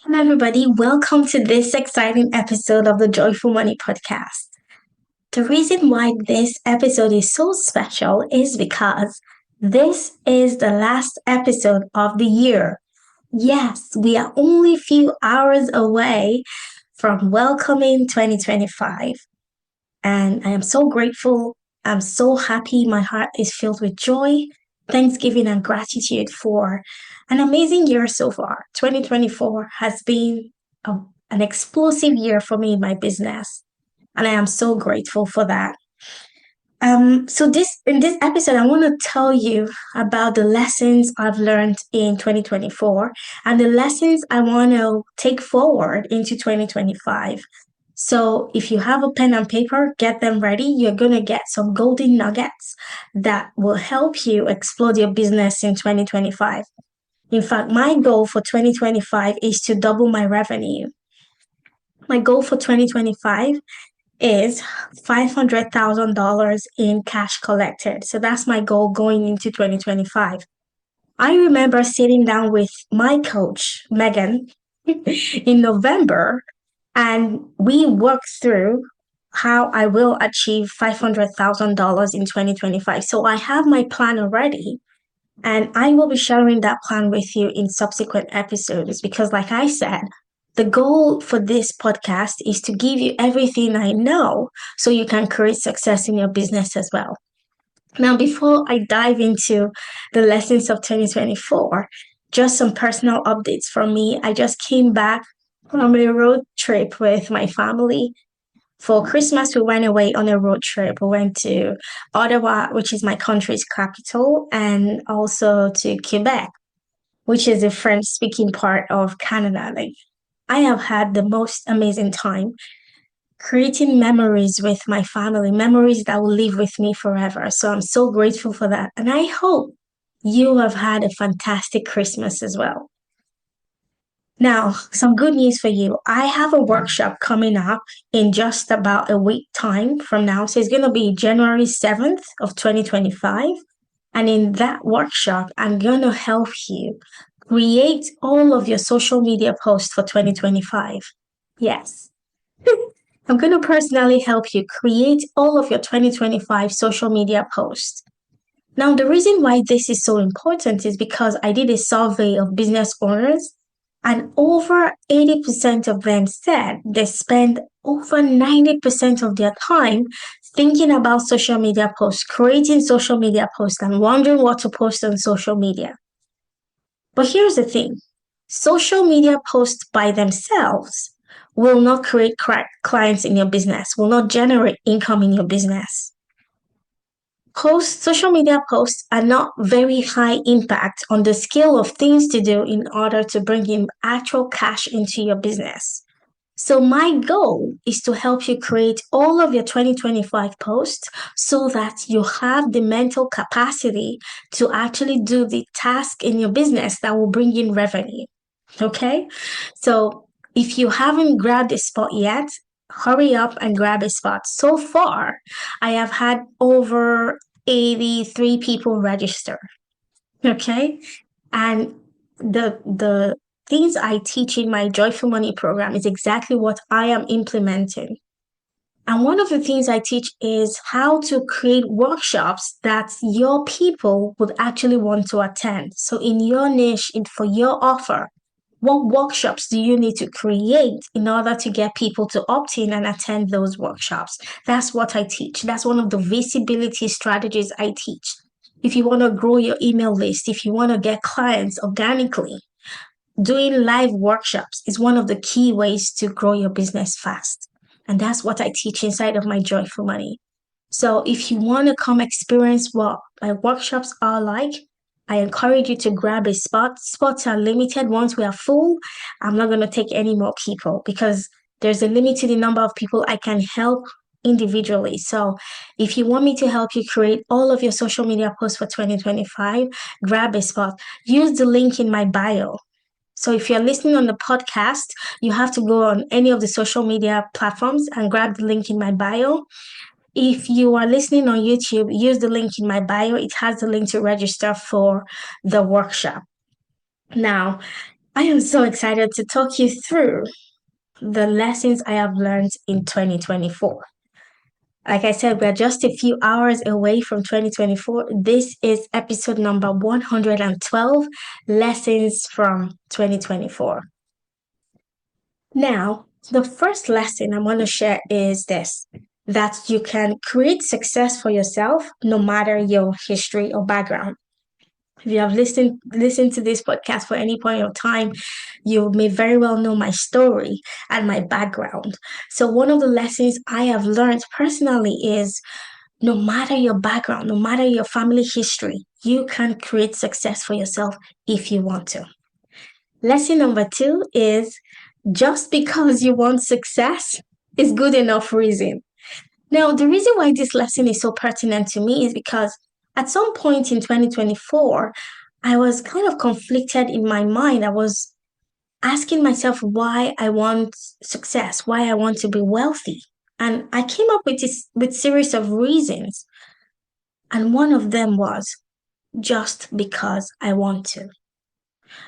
Hello, everybody. Welcome to this exciting episode of the Joyful Money Podcast. The reason why this episode is so special is because this is the last episode of the year. Yes, we are only a few hours away from welcoming 2025. And I am so grateful. I'm so happy. My heart is filled with joy, thanksgiving, and gratitude for an amazing year so far. 2024 has been an explosive year for me in my business, and I am so grateful for that. So this in this episode, I want to tell you about the lessons I've learned in 2024 and the lessons I want to take forward into 2025. So if you have a pen and paper, get them ready. You're going to get some golden nuggets that will help you explode your business in 2025. In fact, my goal for 2025 is to double my revenue. My goal for 2025 is $500,000 in cash collected. So that's my goal going into 2025. I remember sitting down with my coach, Megan, in November, and we worked through how I will achieve $500,000 in 2025. So I have my plan already, and I will be sharing that plan with you in subsequent episodes because, like I said, the goal for this podcast is to give you everything I know so you can create success in your business as well. Now, before I dive into the lessons of 2024, just some personal updates from me. I just came back from a road trip with my family. For Christmas, we went away on a road trip. We went to Ottawa, which is my country's capital, and also to Quebec, which is the French speaking part of Canada. Like, I have had the most amazing time creating memories with my family, memories that will live with me forever. So I'm so grateful for that. And I hope you have had a fantastic Christmas as well. Now, some good news for you. I have a workshop coming up in just about a week time from now. So it's going to be January 7th of 2025. And in that workshop, I'm going to help you create all of your social media posts for 2025. Yes. I'm going to personally help you create all of your 2025 social media posts. Now, the reason why this is so important is because I did a survey of business owners, and over 80% of them said they spend over 90% of their time thinking about social media posts, creating social media posts, and wondering what to post on social media. But here's the thing, social media posts by themselves will not create clients in your business, will not generate income in your business. Social media posts are not very high impact on the scale of things to do in order to bring in actual cash into your business. So my goal is to help you create all of your 2025 posts so that you have the mental capacity to actually do the task in your business that will bring in revenue. Okay? So if you haven't grabbed a spot yet, hurry up and grab a spot. So far, I have had over 83 people register. Okay? And the things I teach in my Joyful Money program is exactly what I am implementing. And one of the things I teach is how to create workshops that your people would actually want to attend. So in your niche, for your offer, what workshops do you need to create in order to get people to opt in and attend those workshops? That's what I teach. That's one of the visibility strategies I teach. If you want to grow your email list, if you want to get clients organically, doing live workshops is one of the key ways to grow your business fast. And that's what I teach inside of my Joyful Money. So if you want to come experience what my workshops are like, I encourage you to grab a spot. Spots are limited. Once we are full, I'm not going to take any more people because there's a limit to the number of people I can help individually. So if you want me to help you create all of your social media posts for 2025, grab a spot. Use the link in my bio. So if you're listening on the podcast, you have to go on any of the social media platforms and grab the link in my bio. If you are listening on YouTube, use the link in my bio. It has the link to register for the workshop. Now, I am so excited to talk you through the lessons I have learned in 2024. Like I said, we're just a few hours away from 2024. This is episode number 112, Lessons from 2024. Now, the first lesson I want to share is this, that you can create success for yourself no matter your history or background. If you have listened to this podcast for any point of time, you may very well know my story and my background. So one of the lessons I have learned personally is no matter your background, no matter your family history, you can create success for yourself if you want to. Lesson number 2 is just because you want success is good enough reason. Now, the reason why this lesson is so pertinent to me is because at some point in 2024, I was kind of conflicted in my mind. I was asking myself why I want success, why I want to be wealthy. And I came up with this with series of reasons. And one of them was just because I want to.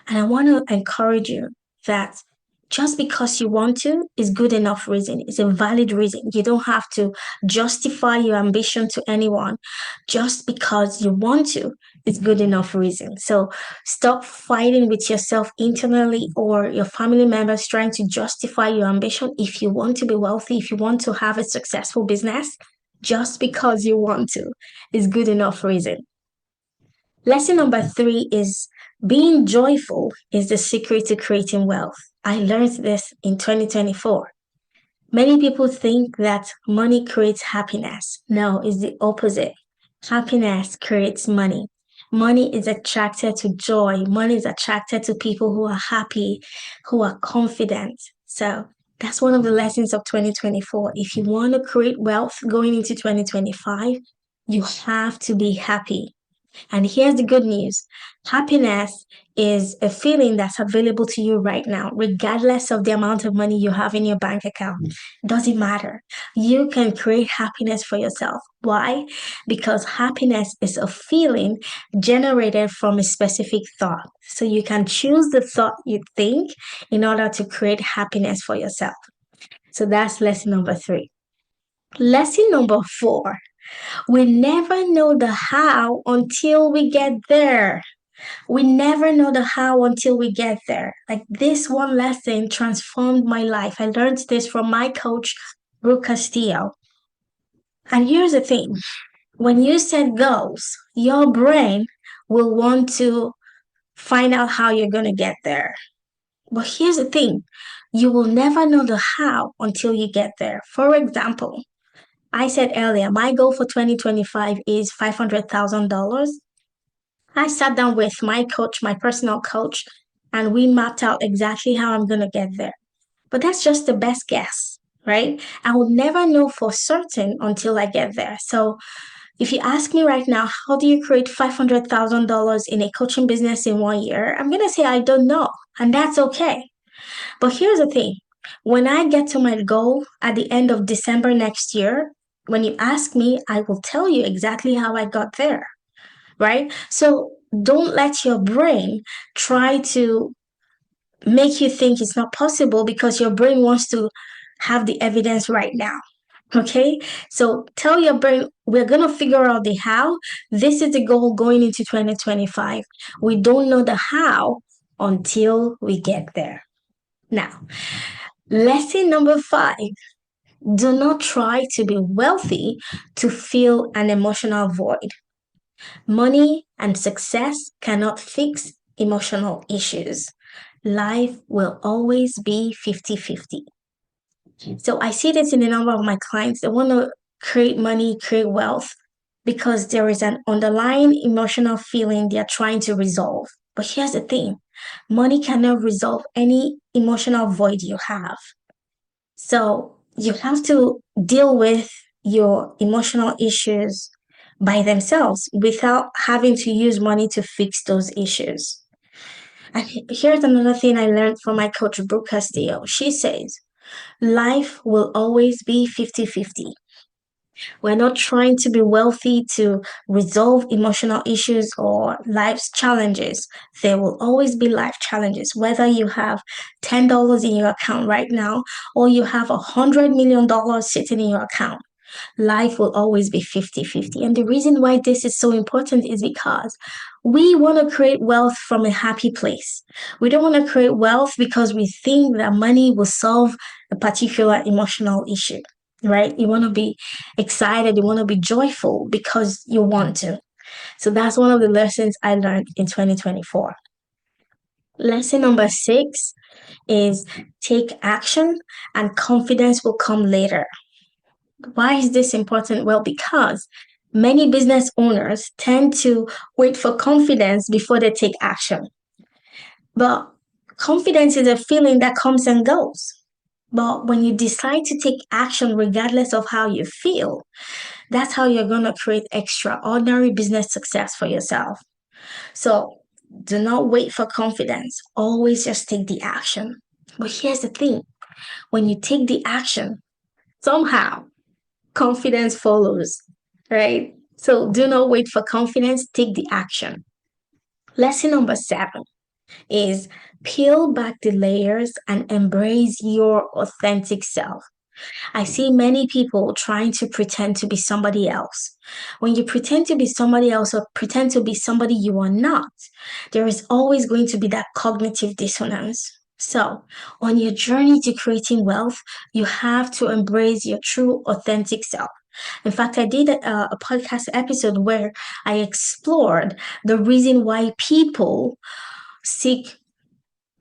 And I want to encourage you that just because you want to is good enough reason. It's a valid reason. You don't have to justify your ambition to anyone. Just because you want to is good enough reason. So stop fighting with yourself internally or your family members trying to justify your ambition. If you want to be wealthy, if you want to have a successful business, just because you want to is good enough reason. Lesson number 3 is being joyful is the secret to creating wealth. I learned this in 2024. Many people think that money creates happiness. No, it's the opposite. Happiness creates money. Money is attracted to joy. Money is attracted to people who are happy, who are confident. So that's one of the lessons of 2024. If you want to create wealth going into 2025, you have to be happy. And here's the good news. Happiness is a feeling that's available to you right now, regardless of the amount of money you have in your bank account. Doesn't matter. You can create happiness for yourself. Why? Because happiness is a feeling generated from a specific thought. So you can choose the thought you think in order to create happiness for yourself. So that's lesson number 3. Lesson number 4. We never know the how until we get there. We never know the how until we get there. Like this one lesson transformed my life. I learned this from my coach, Brooke Castillo. And here's the thing. When you set goals, your brain will want to find out how you're going to get there. But here's the thing. You will never know the how until you get there. For example, I said earlier, my goal for 2025 is $500,000. I sat down with my coach, my personal coach, and we mapped out exactly how I'm going to get there. But that's just the best guess, right? I will never know for certain until I get there. So if you ask me right now, how do you create $500,000 in a coaching business in 1 year? I'm going to say I don't know, and that's okay. But here's the thing. When I get to my goal at the end of December next year, when you ask me, I will tell you exactly how I got there, right? So don't let your brain try to make you think it's not possible because your brain wants to have the evidence right now. Okay, so tell your brain we're going to figure out the how. This is the goal going into 2025. We don't know the how until we get there. Now, lesson number 5, do not try to be wealthy to fill an emotional void. Money and success cannot fix emotional issues. Life will always be 50-50. So I see this in a number of my clients. They want to create money, create wealth because there is an underlying emotional feeling they're trying to resolve. But here's the thing. Money cannot resolve any emotional void you have. So you have to deal with your emotional issues by themselves without having to use money to fix those issues. And here's another thing I learned from my coach, Brooke Castillo. She says, life will always be 50-50. We're not trying to be wealthy to resolve emotional issues or life's challenges. There will always be life challenges, whether you have $10 in your account right now or you have $100 million sitting in your account. Life will always be 50-50. And the reason why this is so important is because we want to create wealth from a happy place. We don't want to create wealth because we think that money will solve a particular emotional issue, right? You want to be excited, you want to be joyful because you want to. So that's one of the lessons I learned in 2024. Lesson number 6 is take action and confidence will come later. Why is this important? Well, because many business owners tend to wait for confidence before they take action. But confidence is a feeling that comes and goes. But when you decide to take action regardless of how you feel, that's how you're going to create extraordinary business success for yourself. So do not wait for confidence. Always just take the action. But here's the thing, when you take the action, somehow confidence follows, right? So do not wait for confidence, take the action. Lesson number 7 is peel back the layers and embrace your authentic self. I see many people trying to pretend to be somebody else. When you pretend to be somebody else or pretend to be somebody you are not, there is always going to be that cognitive dissonance. So, on your journey to creating wealth, you have to embrace your true, authentic self. In fact, I did a podcast episode where I explored the reason why people seek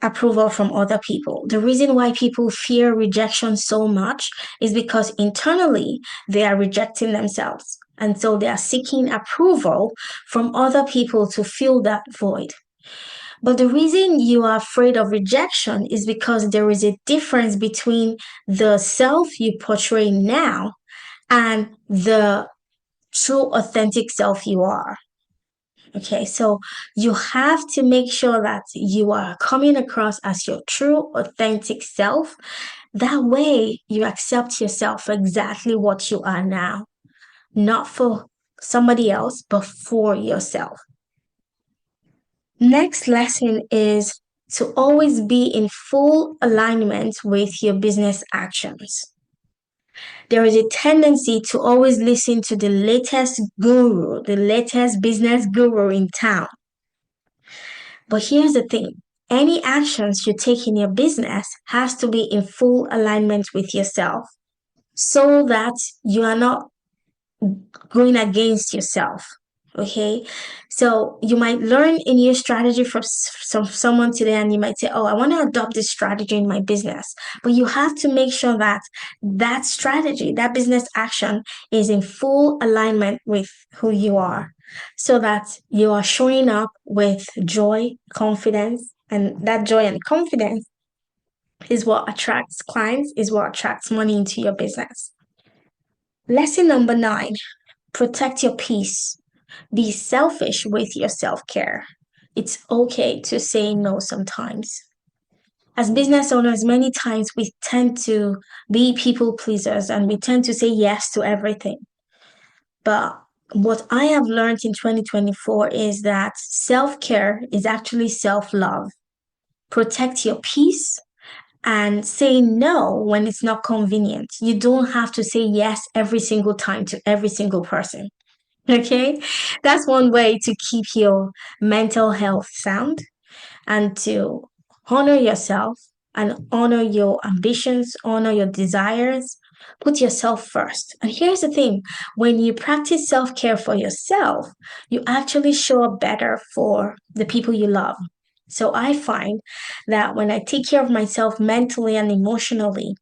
approval from other people. The reason why people fear rejection so much is because internally they are rejecting themselves. And so they are seeking approval from other people to fill that void. But the reason you are afraid of rejection is because there is a difference between the self you portray now and the true authentic self you are. Okay, so you have to make sure that you are coming across as your true, authentic self. That way, you accept yourself for exactly what you are now, not for somebody else, but for yourself. Next lesson is to always be in full alignment with your business actions. There is a tendency to always listen to the latest guru, the latest business guru in town. But here's the thing, any actions you take in your business has to be in full alignment with yourself so that you are not going against yourself. Okay, so you might learn a new strategy from someone today, and you might say, "Oh, I want to adopt this strategy in my business." But you have to make sure that that strategy, that business action, is in full alignment with who you are, so that you are showing up with joy, confidence, and that joy and confidence is what attracts clients, is what attracts money into your business. Lesson number 9, protect your peace. Be selfish with your self care. It's okay to say no sometimes. As business owners, many times we tend to be people pleasers and we tend to say yes to everything. But what I have learned in 2024 is that self care is actually self love. Protect your peace and say no when it's not convenient. You don't have to say yes every single time to every single person. Okay, that's one way to keep your mental health sound and to honor yourself and honor your ambitions, honor your desires. Put yourself first. And here's the thing, when you practice self care for yourself, you actually show up better for the people you love. So I find that when I take care of myself mentally and emotionally,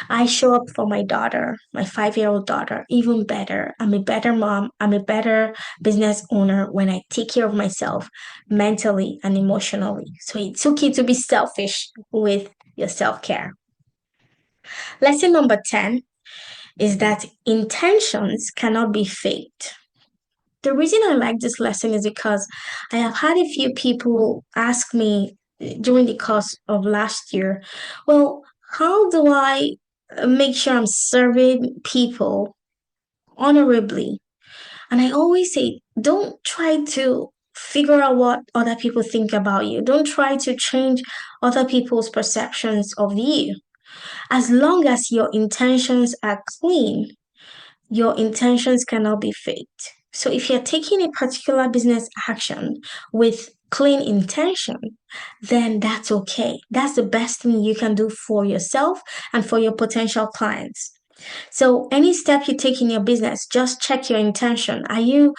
I show up for my daughter, my 5-year-old daughter, even better. I'm a better mom. I'm a better business owner when I take care of myself mentally and emotionally. So it's okay to be selfish with your self care. Lesson number 10 is that intentions cannot be faked. The reason I like this lesson is because I have had a few people ask me during the course of last year, well, how do I make sure I'm serving people honorably. And I always say, don't try to figure out what other people think about you. Don't try to change other people's perceptions of you. As long as your intentions are clean, your intentions cannot be faked. So if you're taking a particular business action with clean intention, then that's okay. That's the best thing you can do for yourself and for your potential clients. So any step you take in your business, just check your intention. Are you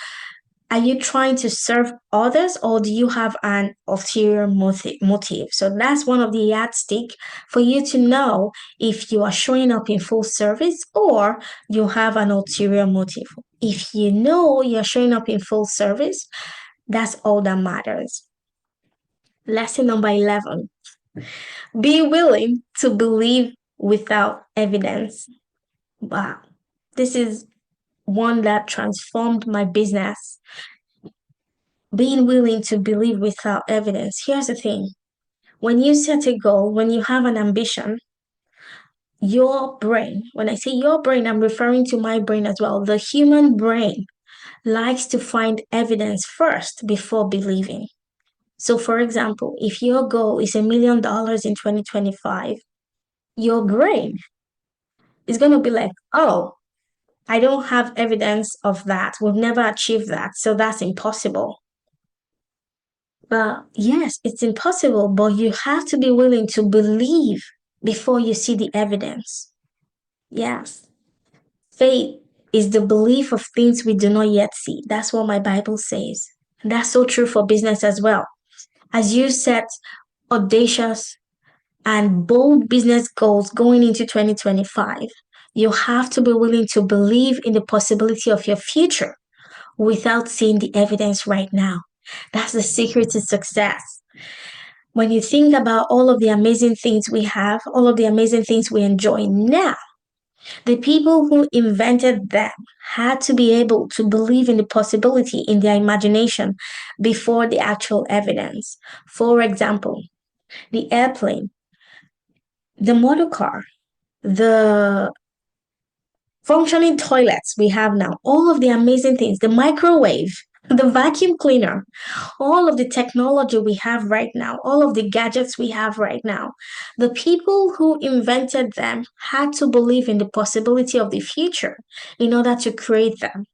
trying to serve others, or do you have an ulterior motive? So that's one of the yardstick for you to know if you are showing up in full service or you have an ulterior motive. If you know you're showing up in full service, that's all that matters. Lesson number 11. Be willing to believe without evidence. Wow. This is one that transformed my business. Being willing to believe without evidence. Here's the thing. When you set a goal, when you have an ambition, your brain, when I say your brain, I'm referring to my brain as well. The human brain likes to find evidence first before believing. So, for example, if your goal is $1 million in 2025, your brain is going to be like, oh, I don't have evidence of that. We've never achieved that. So that's impossible. But yes, it's impossible, but you have to be willing to believe before you see the evidence. Yes. Faith is the belief of things we do not yet see. That's what my Bible says. And that's so true for business as well. As you set audacious and bold business goals going into 2025, you have to be willing to believe in the possibility of your future without seeing the evidence right now. That's the secret to success. When you think about all of the amazing things we have, all of the amazing things we enjoy now, the people who invented them had to be able to believe in the possibility in their imagination before the actual evidence. For example, the airplane, the motor car, the functioning toilets we have now, all of the amazing things, the microwave, the vacuum cleaner, all of the technology we have right now, all of the gadgets we have right now, the people who invented them had to believe in the possibility of the future in order to create them.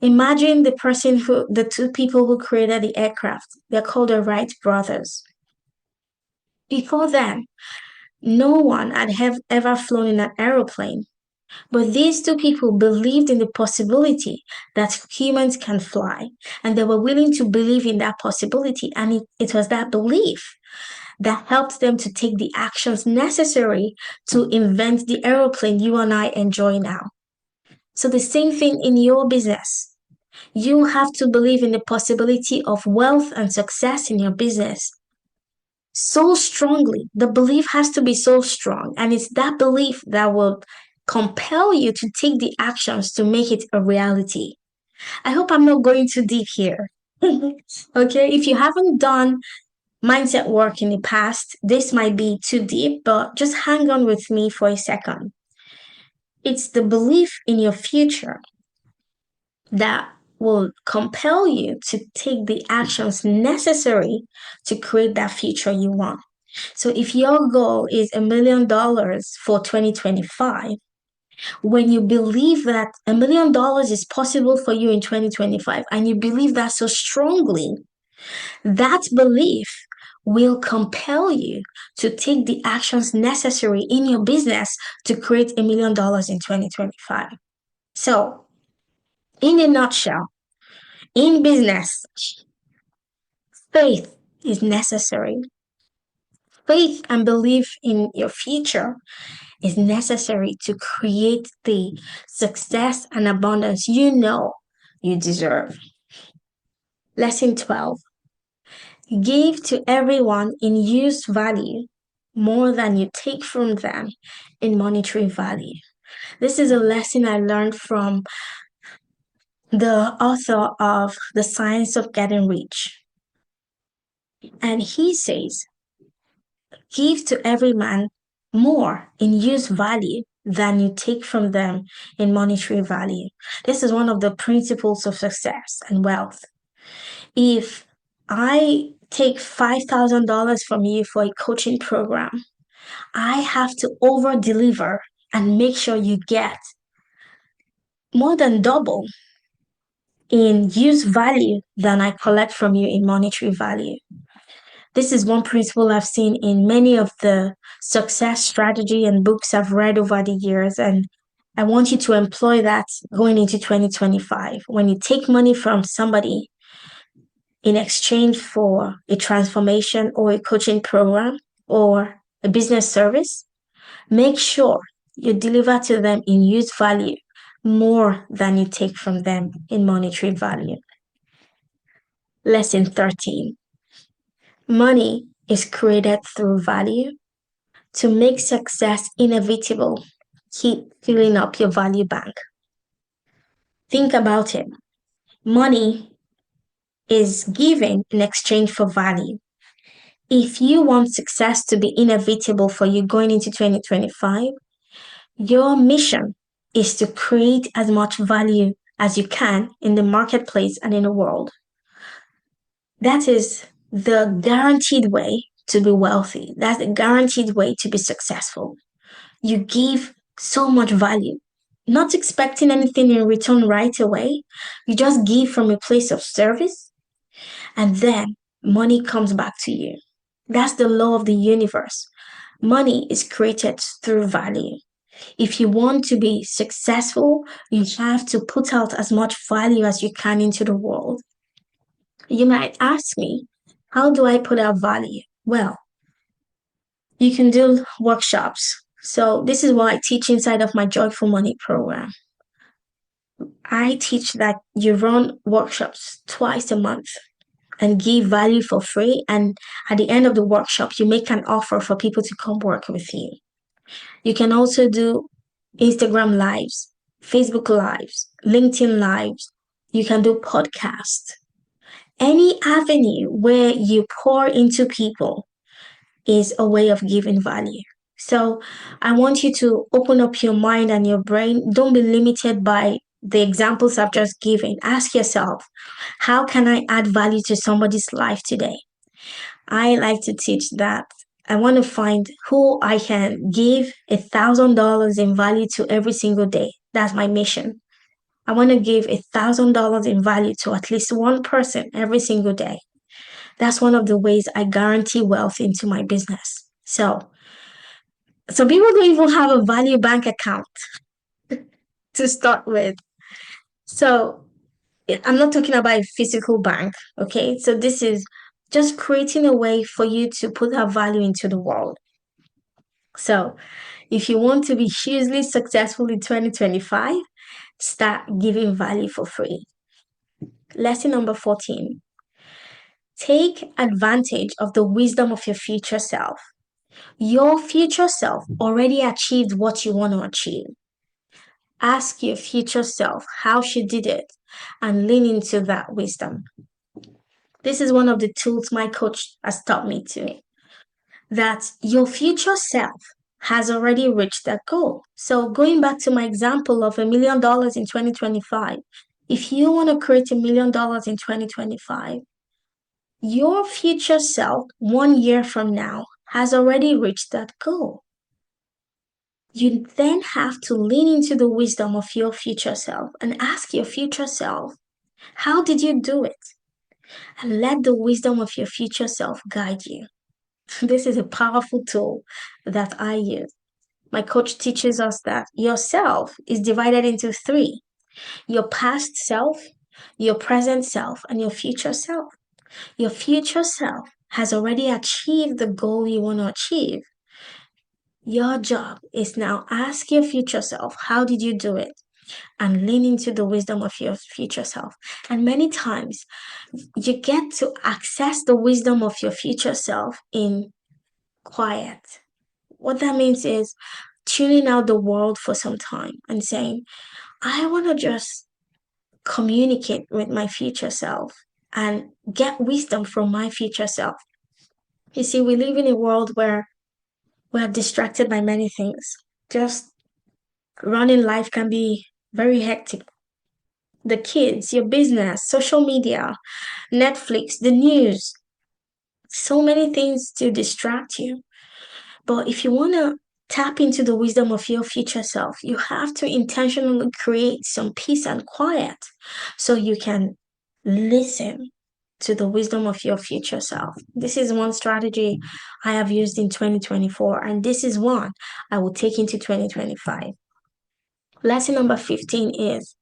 Imagine the two people who created the aircraft. They're called the Wright brothers. Before them, no one had ever flown in an aeroplane. But these two people believed in the possibility that humans can fly, and they were willing to believe in that possibility. And it was that belief that helped them to take the actions necessary to invent the aeroplane you and I enjoy now. So, the same thing in your business. You have to believe in the possibility of wealth and success in your business so strongly. The belief has to be so strong. And it's that belief that will compel you to take the actions to make it a reality. I hope I'm not going too deep here. Okay, if you haven't done mindset work in the past, this might be too deep, but just hang on with me for a second. It's the belief in your future that will compel you to take the actions necessary to create that future you want. So if your goal is $1 million for 2025, when you believe that $1 million is possible for you in 2025 and you believe that so strongly, that belief will compel you to take the actions necessary in your business to create $1 million in 2025. So, in a nutshell, in business, faith is necessary. Faith and belief in your future is necessary to create the success and abundance you know you deserve. Lesson 12. Give to everyone in use value more than you take from them in monetary value. This is a lesson I learned from the author of The Science of Getting Rich. And he says, give to every man more in use value than you take from them in monetary value. This is one of the principles of success and wealth. If I take $5,000 from you for a coaching program, I have to over deliver and make sure you get more than double in use value than I collect from you in monetary value. This is one principle I've seen in many of the success strategy and books I've read over the years. And I want you to employ that going into 2025. When you take money from somebody in exchange for a transformation or a coaching program or a business service, make sure you deliver to them in use value more than you take from them in monetary value. Lesson 13. Money is created through value. To make success inevitable, keep filling up your value bank. Think about it. Money is given in exchange for value. If you want success to be inevitable for you going into 2025, your mission is to create as much value as you can in the marketplace and in the world. That is the guaranteed way to be wealthy. That's the guaranteed way to be successful. You give so much value, not expecting anything in return right away. You just give from a place of service, and then money comes back to you. That's the law of the universe. Money is created through value. If you want to be successful, you have to put out as much value as you can into the world. You might ask me, how do I put out value? Well, you can do workshops. So this is what I teach inside of my Joyful Money program. I teach that you run workshops twice a month and give value for free. And at the end of the workshop, you make an offer for people to come work with you. You can also do Instagram lives, Facebook lives, LinkedIn lives. You can do podcasts. Any avenue where you pour into people is a way of giving value. So I want you to open up your mind and your brain. Don't be limited by the examples I've just given. Ask yourself, how can I add value to somebody's life today? I like to teach that. I want to find who I can give $1,000 in value to every single day. That's my mission. I want to give $1,000 in value to at least one person every single day. That's one of the ways I guarantee wealth into my business. So, some people don't even have a value bank account to start with. So, I'm not talking about a physical bank, okay? So, this is just creating a way for you to put that value into the world. So, if you want to be hugely successful in 2025, start giving value for free. Lesson number 14. Take advantage of the wisdom of your future self. Your future self already achieved what you want to achieve. Ask your future self how she did it and lean into that wisdom. This is one of the tools my coach has taught me to, that your future self has already reached that goal. So going back to my example of $1 million in 2025, if you want to create $1 million in 2025, your future self 1 year from now has already reached that goal. You then have to lean into the wisdom of your future self and ask your future self, how did you do it? And let the wisdom of your future self guide you. This is a powerful tool that I use. My coach teaches us that yourself is divided into three: your past self, your present self, and your future self. Your future self has already achieved the goal you want to achieve. Your job is now ask your future self, how did you do it? And lean into the wisdom of your future self. And many times you get to access the wisdom of your future self in quiet. What that means is tuning out the world for some time and saying, I want to just communicate with my future self and get wisdom from my future self. You see, we live in a world where we're distracted by many things. Just Running life can be very hectic. The kids, your business, social media, Netflix, the news, so many things to distract you. But if you want to tap into the wisdom of your future self, you have to intentionally create some peace and quiet so you can listen to the wisdom of your future self. This is one strategy I have used in 2024, and this is one I will take into 2025. Lesson number 15 is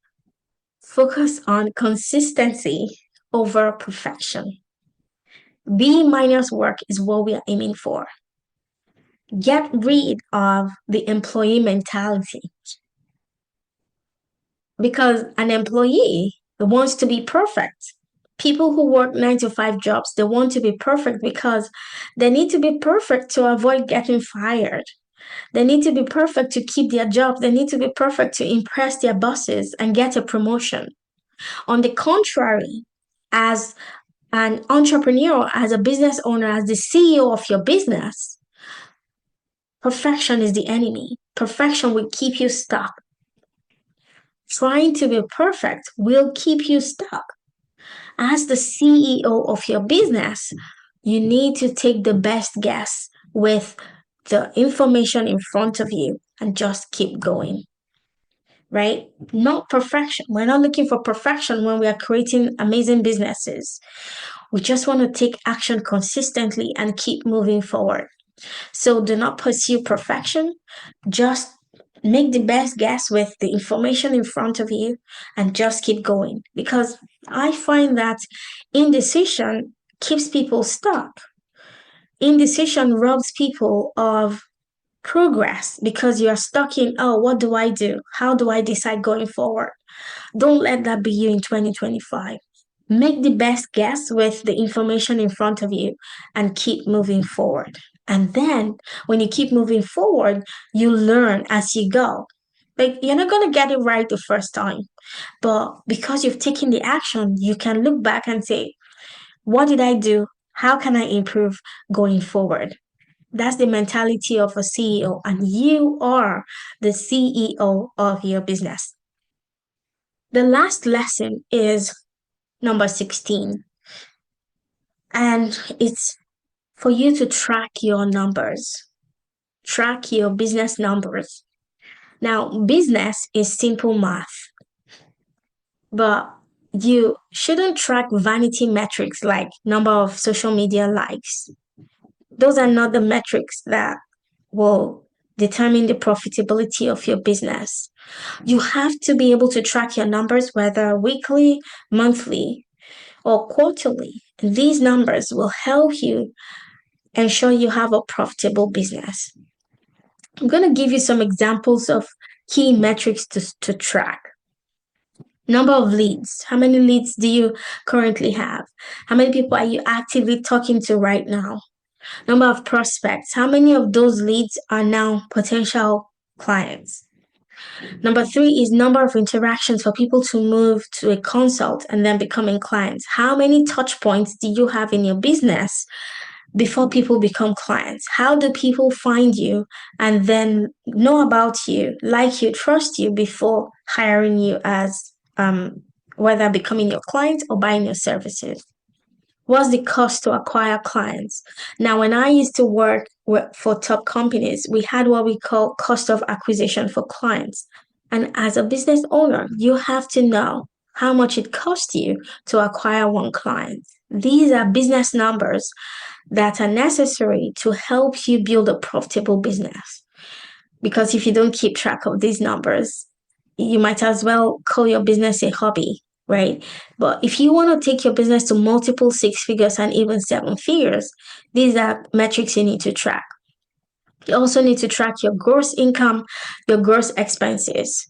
focus on consistency over perfection. B minus work is what we are aiming for. Get rid of the employee mentality because an employee wants to be perfect. People who work 9 to 5 jobs, they want to be perfect because they need to be perfect to avoid getting fired. They need to be perfect to keep their job. They need to be perfect to impress their bosses and get a promotion. On the contrary, as an entrepreneur, as a business owner, as the CEO of your business, perfection is the enemy. Perfection will keep you stuck. Trying to be perfect will keep you stuck. As the CEO of your business, you need to take the best guess with the information in front of you and just keep going, right? Not perfection. We're not looking for perfection when we are creating amazing businesses. We just want to take action consistently and keep moving forward. So do not pursue perfection. Just make the best guess with the information in front of you and just keep going. Because I find that indecision keeps people stuck. Indecision robs people of progress because you are stuck in, oh, what do I do? How do I decide going forward? Don't let that be you in 2025. Make the best guess with the information in front of you and keep moving forward. And then when you keep moving forward, you learn as you go. Like you're not going to get it right the first time, but because you've taken the action, you can look back and say, what did I do? How can I improve going forward? That's the mentality of a CEO, and you are the CEO of your business. The last lesson is number 16, and it's for you to track your numbers, track your business numbers. Now, business is simple math, but you shouldn't track vanity metrics like number of social media likes. Those are not the metrics that will determine the profitability of your business. You have to be able to track your numbers, whether weekly, monthly, or quarterly. These numbers will help you ensure you have a profitable business. I'm going to give you some examples of key metrics to track. Number of leads. How many leads do you currently have? How many people are you actively talking to right now? Number of prospects. How many of those leads are now potential clients? Number 3 is number of interactions for people to move to a consult and then becoming clients. How many touch points do you have in your business before people become clients? How do people find you and then know about you, like you, trust you before hiring you as whether becoming your client or buying your services? What's the cost to acquire clients? Now, when I used to work for top companies, we had what we call cost of acquisition for clients. And as a business owner, you have to know how much it costs you to acquire one client. These are business numbers that are necessary to help you build a profitable business. Because if you don't keep track of these numbers, you might as well call your business a hobby, right? But if you want to take your business to multiple 6 figures and even 7 figures, these are metrics you need to track. You also need to track your gross income, your gross expenses.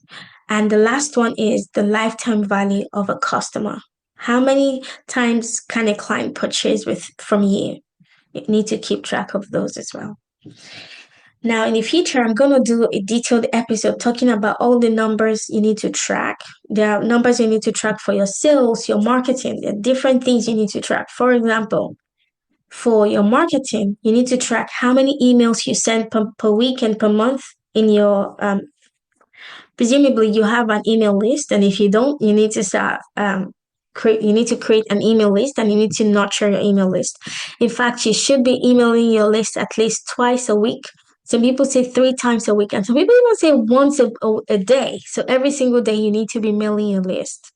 And the last one is the lifetime value of a customer. How many times can a client purchase from you? You need to keep track of those as well. Now, in the future, I'm going to do a detailed episode talking about all the numbers you need to track. There are numbers you need to track for your sales, your marketing. There are different things you need to track. For example, for your marketing, you need to track how many emails you send per week and per month in your Presumably, you have an email list, and if you don't, you need to start create an email list, and you need to nurture your email list. In fact, you should be emailing your list at least twice a week. Some people say 3 times a week, and some people even say once a day. So every single day, you need to be mailing your list.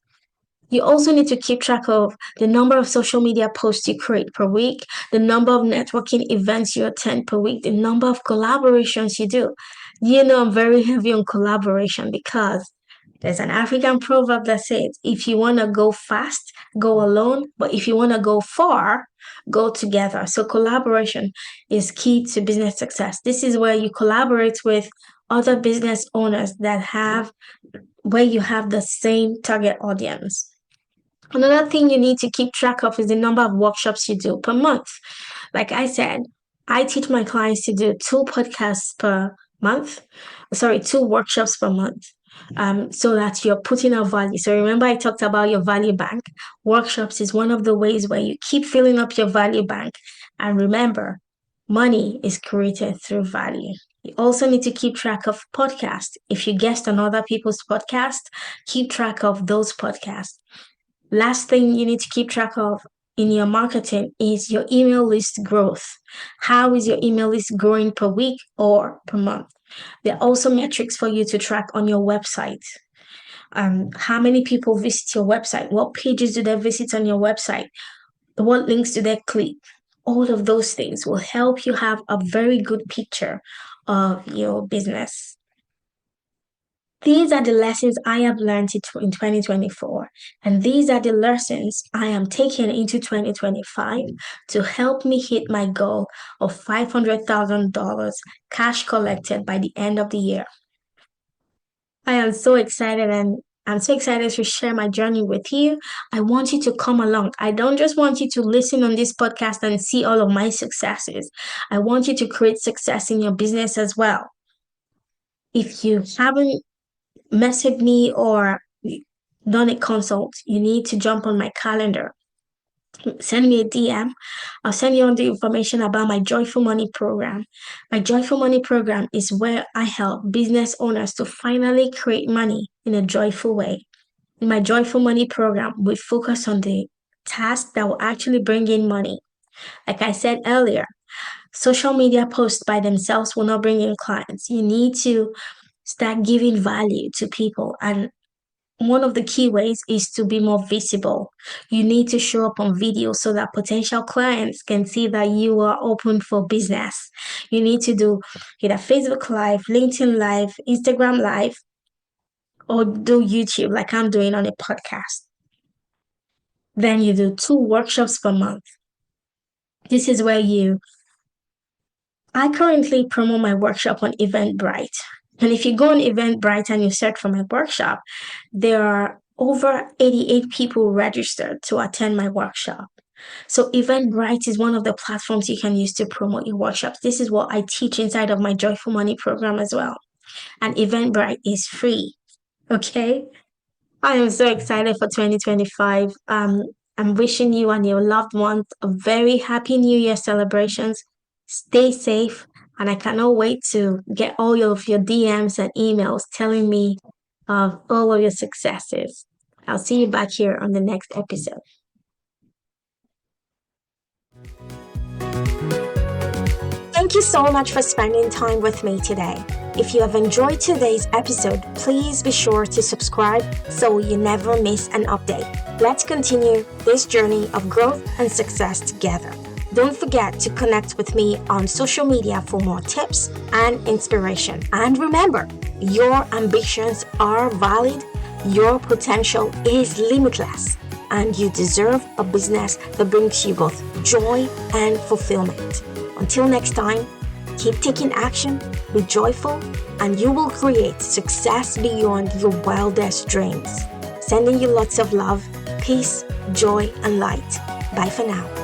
You also need to keep track of the number of social media posts you create per week, the number of networking events you attend per week, the number of collaborations you do. I'm very heavy on collaboration because there's an African proverb that says, if you want to go fast, go alone, but if you want to go far, go together. So collaboration is key to business success. This is where you collaborate with other business owners where you have the same target audience. Another thing you need to keep track of is the number of workshops you do per month. Like I said, I teach my clients to do 2 workshops per month, so that you're putting out value. So remember, I talked about your value bank. Workshops is one of the ways where you keep filling up your value bank. And remember, money is created through value. You also need to keep track of podcasts. If you guest on other people's podcasts, keep track of those podcasts. Last thing you need to keep track of in your marketing is your email list growth. How is your email list growing per week or per month? There are also metrics for you to track on your website. How many people visit your website? What pages do they visit on your website? What links do they click? All of those things will help you have a very good picture of your business. These are the lessons I have learned in 2024, and these are the lessons I am taking into 2025 to help me hit my goal of $500,000 cash collected by the end of the year. I am so excited, and I'm so excited to share my journey with you. I want you to come along. I don't just want you to listen on this podcast and see all of my successes. I want you to create success in your business as well. If you haven't messaged me or done a consult, you need to jump on my calendar. Send me a DM. I'll send you all the information about my Joyful Money program. My Joyful Money program is where I help business owners to finally create money in a joyful way. In my Joyful Money program, we focus on the tasks that will actually bring in money. Like I said earlier, social media posts by themselves will not bring in clients. You need to start giving value to people, and one of the key ways is to be more visible. You need to show up on video so that potential clients can see that you are open for business. You need to do either Facebook Live, LinkedIn Live, Instagram Live, or do YouTube like I'm doing on a podcast. Then you do 2 workshops per month. This is where I currently promote my workshop on Eventbrite. And if you go on Eventbrite and you search for my workshop, there are over 88 people registered to attend my workshop. So Eventbrite is one of the platforms you can use to promote your workshops. This is what I teach inside of my Joyful Money program as well. And Eventbrite is free. Okay? I am so excited for 2025. I'm wishing you and your loved ones a very happy New Year celebrations. Stay safe, and I cannot wait to get all of your DMs and emails telling me of all of your successes. I'll see you back here on the next episode. Thank you so much for spending time with me today. If you have enjoyed today's episode, please be sure to subscribe so you never miss an update. Let's continue this journey of growth and success together. Don't forget to connect with me on social media for more tips and inspiration. And remember, your ambitions are valid, your potential is limitless, and you deserve a business that brings you both joy and fulfillment. Until next time, keep taking action, be joyful, and you will create success beyond your wildest dreams. Sending you lots of love, peace, joy, and light. Bye for now.